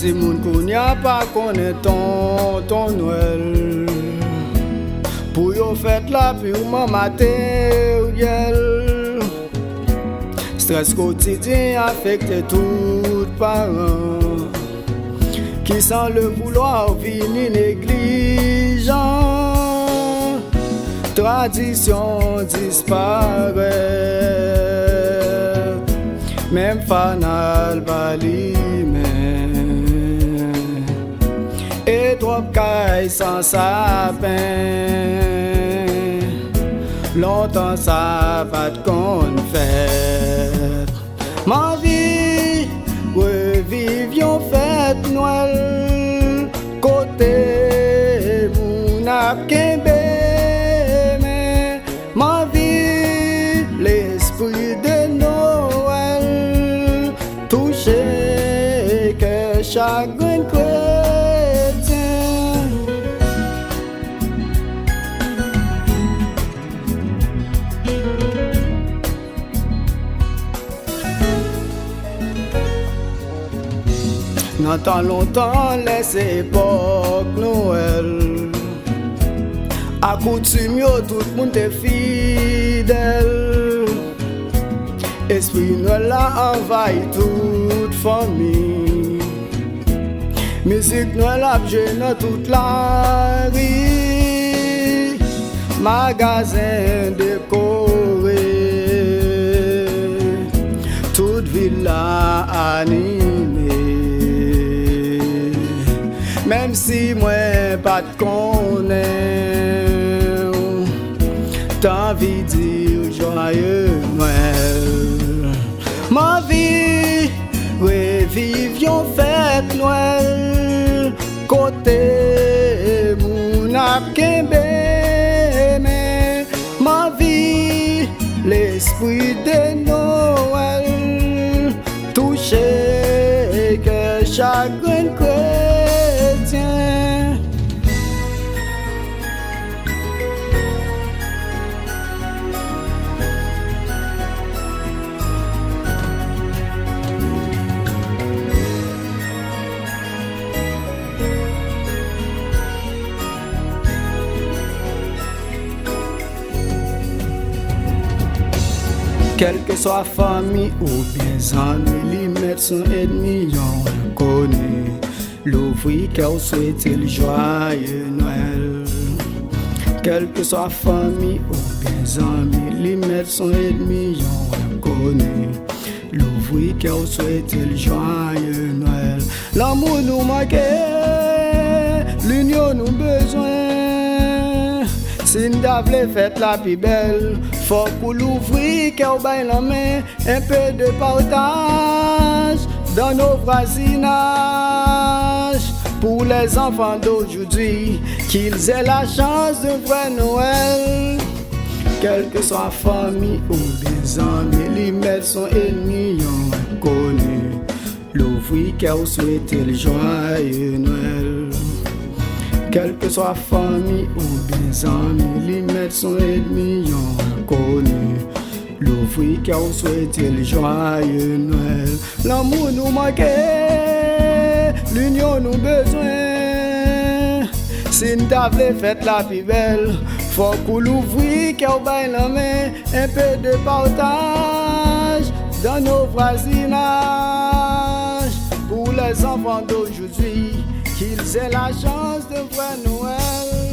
Si moun kounya pa konen ton Noël, pour yo fête la purement matériel. Stress quotidien affecte tout parents qui sans le vouloir vini négligent. Tradition disparaît, même fanal bali et trop caille sans sapin. Longtemps ça pas de qu'on fait. Ma vie, revivions fête Noël. Côté mon apkembe. Mais ma vie, l'esprit de Noël. Touché que chagrin chrétien. Dans tant longtemps les époques Noël, accoutume yo tout le monde est fidèle. Esprit Noël a envahi toute famille. Musique Noël a joué dans toute la rue. Magasin décoré, toute ville a animé. Même si moi pas de connais, t'as envie de dire joyeux Noël. Ma vie, revivions fête Noël. Côté mon apkembe. Mais ma vie, l'esprit de Noël. Touché que chagrin chrétien. Quelle que soit famille ou bien amis, li met son ennemi, yon connaît. L'ouvri qu'elle souhaite le joyeux Noël. Quelle que soit famille ou bien amis, li met son ennemi, yon connaît. L'ouvri qu'elle souhaite le joyeux Noël. L'amour nous manque, l'union nous besoin. Si nous avons fait la plus belle, faut pour l'ouvrir qu'elle baille la main, un peu de partage dans nos voisinages. Pour les enfants d'aujourd'hui, qu'ils aient la chance de voir Noël. Quelle que soit famille ou des amis, les mettre son ennemi, on connu. L'ouvrir qu'elle souhaite le joyeux Noël. Quelle que soit famille ou bien amis, les mettre son ennemi, on connu. L'ouvrir qu'elle souhaite le joyeux Noël. L'amour nous manque, l'union nous besoin. Si nous avons fait la plus belle, faut qu'on l'ouvrir qu'elle baille la main. Un peu de partage dans nos voisinages. Pour les enfants d'aujourd'hui, qu'ils aient la chance de voir Noël.